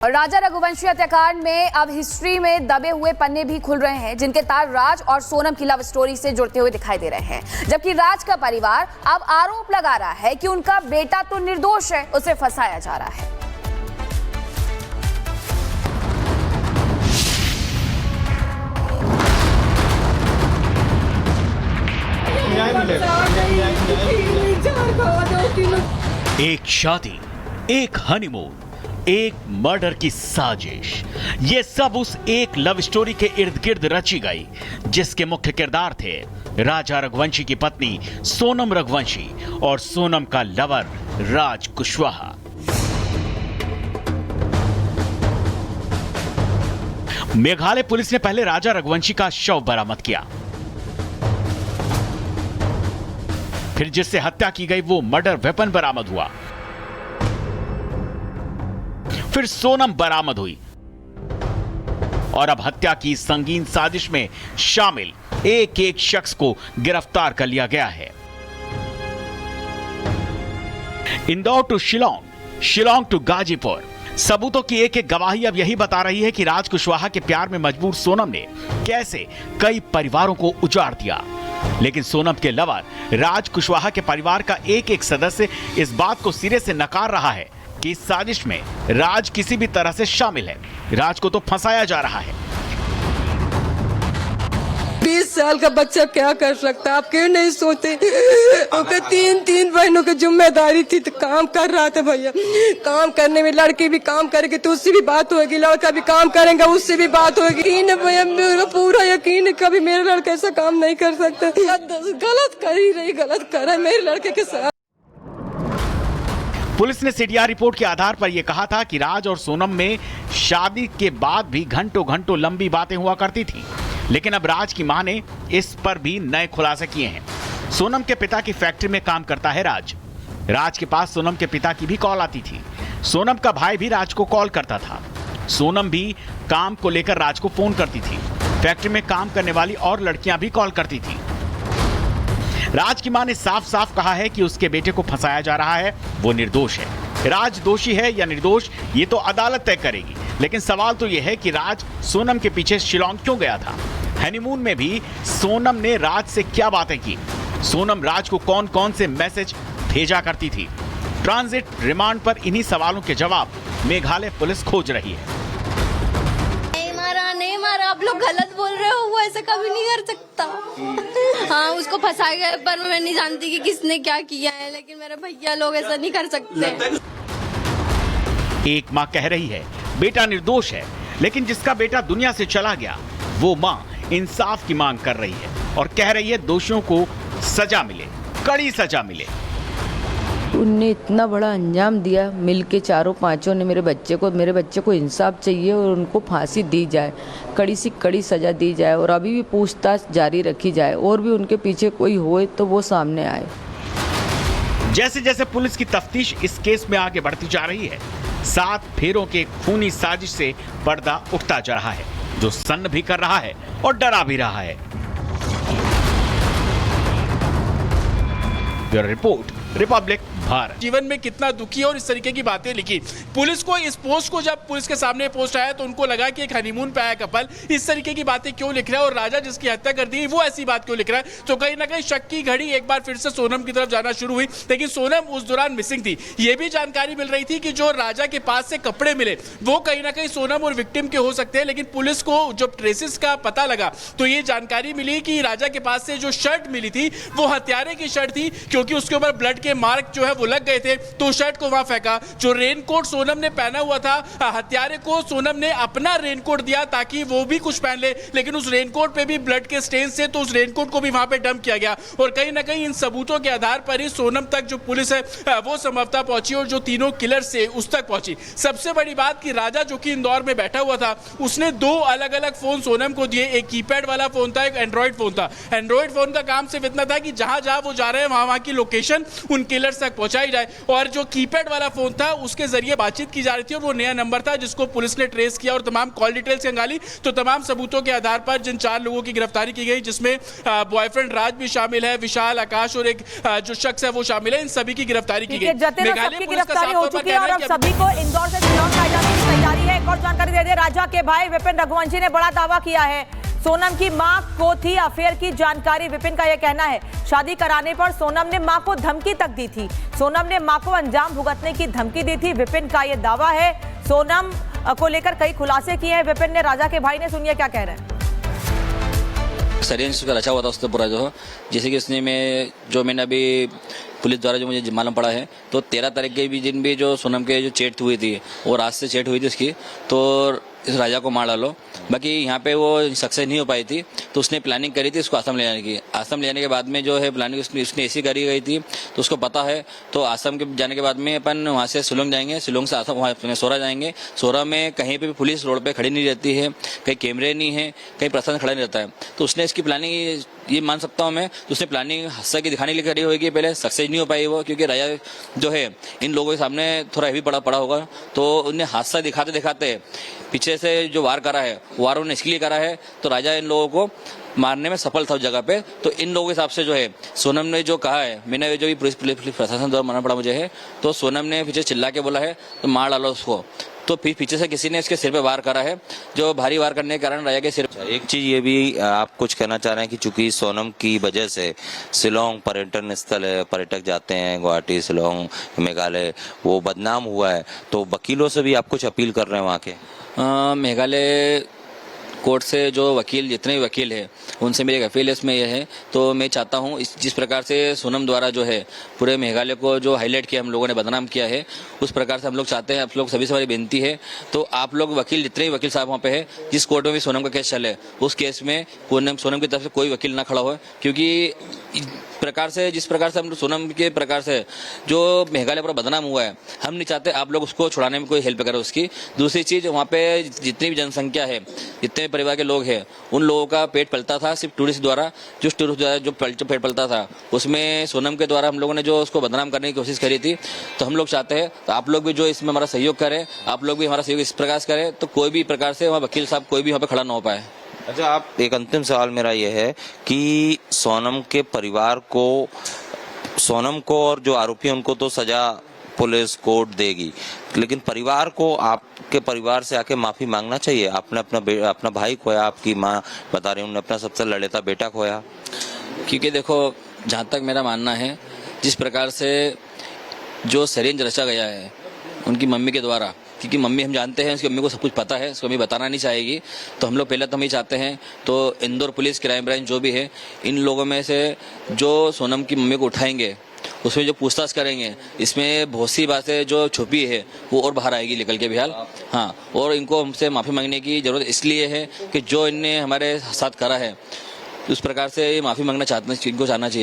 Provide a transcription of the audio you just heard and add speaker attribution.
Speaker 1: राजा रघुवंशी हत्याकांड में अब हिस्ट्री में दबे हुए पन्ने भी खुल रहे हैं, जिनके तार राज और सोनम की लव स्टोरी से जुड़ते हुए दिखाई दे रहे हैं। जबकि राज का परिवार अब आरोप लगा रहा है कि उनका बेटा तो निर्दोष है, उसे फंसाया जा रहा है।
Speaker 2: एक शादी, एक हनीमून, एक मर्डर की साजिश, ये सब उस एक लव स्टोरी के इर्द गिर्द रची गई, जिसके मुख्य किरदार थे राजा रघुवंशी की पत्नी सोनम रघुवंशी और सोनम का लवर राज कुशवाहा। मेघालय पुलिस ने पहले राजा रघुवंशी का शव बरामद किया, फिर जिससे हत्या की गई वो मर्डर वेपन बरामद हुआ, फिर सोनम बरामद हुई और अब हत्या की संगीन साजिश में शामिल एक एक शख्स को गिरफ्तार कर लिया गया है। इंदौर टू शिलोंग, शिलोंग टू गाजीपुर, सबूतों की एक एक गवाही अब यही बता रही है कि राज कुशवाहा के प्यार में मजबूर सोनम ने कैसे कई परिवारों को उजाड़ दिया। लेकिन सोनम के लवर राज कुशवाहा के परिवार का एक एक सदस्य इस बात को सिरे से नकार रहा है कि इस साजिश में राज किसी भी तरह से शामिल है। राज को तो फंसाया जा रहा है।
Speaker 3: 20 साल का बच्चा क्या कर सकता है, आप क्यों नहीं सोचते? ओके, तीन बहनों की जिम्मेदारी थी तो काम कर रहा था भैया। काम करने में लड़की भी काम करेगी तो उससे भी बात होगी, लड़का भी काम करेगा उससे भी बात होगी। भैया मेरा पूरा यकीन है कभी मेरा लड़का ऐसा काम नहीं कर सकता। गलत कर ही रही, गलत कर रहा है मेरे लड़के के साथ।
Speaker 2: पुलिस ने सीडीआर रिपोर्ट के आधार पर यह कहा था कि राज और सोनम में शादी के बाद भी घंटों घंटों लंबी बातें हुआ करती थी। लेकिन अब राज की मां ने इस पर भी नए खुलासे किए हैं। सोनम के पिता की फैक्ट्री में काम करता है राज। राज के पास सोनम के पिता की भी कॉल आती थी। सोनम का भाई भी राज को कॉल करता था। सोनम भी काम को लेकर राज को फोन करती थी। फैक्ट्री में काम करने वाली और लड़कियां भी कॉल करती थी। राज की मां ने साफ साफ कहा है कि उसके बेटे को फंसाया जा रहा है, वो निर्दोष है। राज दोषी है या निर्दोष ये तो अदालत तय करेगी। लेकिन सवाल तो यह है कि राज सोनम के पीछे शिलोंग क्यों गया था? हनीमून में भी सोनम ने राज से क्या बातें की? सोनम राज को कौन कौन से मैसेज भेजा करती थी? ट्रांजिट रिमांड पर इन्हीं सवालों के जवाब मेघालय पुलिस खोज रही है।
Speaker 4: नहीं मारा, आप लोग गलत बोल रहे हो, वो ऐसा कभी नहीं कर सकता। हाँ, उसको फंसा गया, पर मैं नहीं जानती कि किसने क्या किया है, लेकिन मेरे भैया लोग ऐसा नहीं कर सकते।
Speaker 2: एक मां कह रही है बेटा निर्दोष है, लेकिन जिसका बेटा दुनिया से चला गया वो मां इंसाफ की मांग कर रही है और कह रही है दोषियों को सजा मिले, कड़ी सजा मिले।
Speaker 5: उनने इतना बड़ा अंजाम दिया, मिलके चारों पांचों ने मेरे बच्चे को इंसाफ चाहिए और उनको फांसी दी जाए, कड़ी से कड़ी सजा दी जाए और अभी भी पूछताछ जारी रखी जाए और भी उनके पीछे कोई होए तो वो सामने आए।
Speaker 2: जैसे जैसे पुलिस की तफ्तीश इस केस में आगे बढ़ती जा रही है, 7 फेरों के खूनी साजिश से पर्दा उठता जा रहा है, जो सन्न भी कर रहा है और डरा भी रहा है। Bureau report, Republic Bharat.
Speaker 6: जीवन में कितना दुखी और इस तरीके की बातें लिखी। पुलिस को इस पोस्ट को जब पुलिस के सामने पोस्ट आया तो उनको लगा कि एक हनीमून पे आया कपल इस तरीके की बातें क्यों लिख रहा है और राजा जिसकी हत्या कर दी वो ऐसी बात क्यों लिख रहा है। तो कहीं ना कहीं शक की घड़ी एक बार फिर से सोनम की तरफ जाना शुरू हुई, लेकिन सोनम उस दौरान मिसिंग थी। ये भी जानकारी मिल रही थी कि जो राजा के पास से कपड़े मिले वो कहीं ना कहीं सोनम और विक्टिम के हो सकते हैं। लेकिन पुलिस को जब ट्रेसेस का पता लगा तो ये जानकारी मिली कि राजा के पास से जो शर्ट मिली थी वो हत्यारे की शर्ट थी, क्योंकि उसके ऊपर ब्लड के मार्क जो है वो लग गए थे। तो शर्ट को वहां फेंका। जो रेनकोट सोनम ने पहना हुआ था, हत्यारे को सोनम ने अपना रेनकोट दिया ताकि वो भी कुछ पहन ले, लेकिन उस रेनकोट पे भी ब्लड के स्टेन से, तो उस रेनकोट को भी वहां पे डंप किया गया। और कहीं ना कहीं इन सबूतों के आधार पर ही सोनम तक जो पुलिस है वो संभवतः पहुंची और जो तीनों किलर से उस तक पहुंची। सबसे बड़ी बात कि राजा जो कि इंदौर में बैठा हुआ था उसने 2 अलग अलग फोन सोनम को दिए। एक कीपैड वाला फोन था, एक एंड्रॉइड फोन था। एंड्रॉइड फोन का काम सिर्फ इतना था कि जहां जहां वो जा रहे हैं वहां की लोकेशन उन किलर्स तक पहुंचाई जाए। और जो कीपैड वाला फोन था उसके जरिए बातचीत की जा रही थी और वो नया नंबर था जिसको पुलिस ने ट्रेस किया और तमाम कॉल डिटेल्स खंगाली। तो तमाम सबूतों के आधार पर जिन 4 लोगों की गिरफ्तारी की गई, जिसमें बॉयफ्रेंड राज भी शामिल है, विशाल, आकाश और एक जो शख्स है वो शामिल है, इन सभी की गिरफ्तारी की गई।
Speaker 7: सबकी गिरफ्तारी हो चुकी है और अब सभी को इंदौर से शिलांग लाए जाने की तैयारी है। एक और जानकारी दे दे, राजा के भाई विपिन रघुवंशी ने बड़ा दावा किया है सोनम की मां को थी अफेयर की जानकारी। विपिन का यह कहना है शादी कराने पर सोनम ने मां को धमकी तक दी थी, सोनम ने मां को अंजाम भुगतने की धमकी दी थी। विपिन का यह दावा है। सोनम को लेकर कई खुलासे किए हैं विपिन ने। राजा के भाई ने, सुनिए क्या कह रहे हैं।
Speaker 8: षड्यंत्र रचा हुआ था उसने पूरा, जो जैसे कि उसने मैंने अभी पुलिस द्वारा जो मुझे मालूम पड़ा है तो 13 तारीख के भी दिन भी जो सोनम के जो चेट हुई थी वो रात से चेट हुई थी उसकी, तो इस राजा को मार डालो। बाकी यहाँ पे वो सक्सेस नहीं हो पाई थी तो उसने प्लानिंग करी थी इसको आसाम ले जाने की। आसाम ले जाने के बाद में जो है प्लानिंग उसने ऐसी करी गई थी तो उसको पता है। तो आसाम के जाने के बाद में अपन वहाँ से शिलोंग जाएंगे, शिलोंग से आसाम वहाँ सोरा जाएंगे। सोरा में कहीं पे भी पुलिस रोड पे खड़ी नहीं रहती है, कहीं कैमरे नहीं है, कहीं प्रशासन खड़ा नहीं रहता है। तो उसने इसकी प्लानिंग ये मान सकता हूँ मैं, तो उसने प्लानिंग हादसा की दिखाने के लिए करी होगी। पहले सक्सेस नहीं हो पाई वो, क्योंकि राजा जो है इन लोगों के सामने थोड़ा हैवी पड़ा होगा तो उन्हें हादसा दिखाते दिखाते पीछे से जो वार करा है वार उन्होंने इसके लिए करा है तो राजा इन लोगों को मारने में सफल था उस जगह पे। तो इन लोगों के हिसाब से जो है सोनम ने जो कहा है, मैंने जो भी पुलिस प्रशासन द्वारा मानना पड़ा मुझे है, तो सोनम ने पीछे चिल्ला के बोला है तो मार डालो उसको। तो फिर पीछे से किसी ने इसके सिर पे वार करा है, जो भारी वार करने के कारण राजा के सिर।
Speaker 9: एक चीज ये भी आप कुछ कहना चाह रहे हैं कि चूंकि सोनम की वजह से शिलोंग पर्यटन स्थल है, पर्यटक जाते हैं गुवाहाटी, शिलोंग, मेघालय, वो बदनाम हुआ है, तो वकीलों से भी आप कुछ अपील कर रहे हैं वहाँ के?
Speaker 8: मेघालय कोर्ट से जो वकील, जितने भी वकील हैं उनसे मेरी एक अपील इसमें यह है, तो मैं चाहता हूं जिस प्रकार से सोनम द्वारा जो है पूरे मेघालय को जो हाईलाइट किया, हम लोगों ने बदनाम किया है, उस प्रकार से हम लोग चाहते हैं, आप लोग सभी से हमारी बेनती है, तो आप लोग वकील, जितने भी वकील साहब वहाँ पे है, जिस कोर्ट में भी सोनम का केस चले उस केस में सोनम की तरफ से कोई वकील ना खड़ा हो, क्योंकि प्रकार से जिस प्रकार से हम सोनम के प्रकार से जो मेघालय पर बदनाम हुआ है, हम नहीं चाहते आप लोग उसको छुड़ाने में कोई हेल्प करें उसकी। दूसरी चीज, वहाँ पे जितनी भी जनसंख्या है, जितने परिवार के लोग हैं, उन लोगों का पेट पलता था सिर्फ टूरिस्ट द्वारा, जो पेट पलता था उसमें सोनम के द्वारा हम लोगों ने जो उसको बदनाम करने की कोशिश करी थी। तो हम लोग चाहते हैं तो आप लोग भी जो इसमें हमारा सहयोग करें, आप लोग भी हमारा सहयोग इस प्रकार से करें तो कोई भी प्रकार से वहाँ वकील साहब कोई भी वहाँ पे खड़ा ना हो पाए।
Speaker 9: अच्छा, आप, एक अंतिम सवाल मेरा यह है कि सोनम के परिवार को, सोनम को और जो आरोपी हैं उनको तो सजा पुलिस कोर्ट देगी, लेकिन परिवार को आपके परिवार से आके माफी मांगना चाहिए। आपने अपना भाई खोया, आपकी माँ बता रही, उन्होंने अपना सबसे लड़ेता बेटा खोया।
Speaker 8: क्योंकि देखो, जहाँ तक मेरा मानना है, जिस प्रकार से जो षड्यंत्र रचा गया है उनकी मम्मी के द्वारा, क्योंकि मम्मी हम जानते हैं उसकी मम्मी को सब कुछ पता है, उसको मम्मी बताना नहीं चाहेगी, तो हम लोग पहले तो हम ही चाहते हैं तो इंदौर पुलिस, क्राइम ब्रांच जो भी है, इन लोगों में से जो सोनम की मम्मी को उठाएंगे उसमें जो पूछताछ करेंगे, इसमें बहुत सी बातें जो छुपी है वो और बाहर आएगी निकल के बिहार। हाँ, और इनको हमसे माफ़ी मांगने की ज़रूरत इसलिए है कि जो इनने हमारे साथ करा है उस प्रकार से माफ़ी मांगना इनको चाहना चाहिए।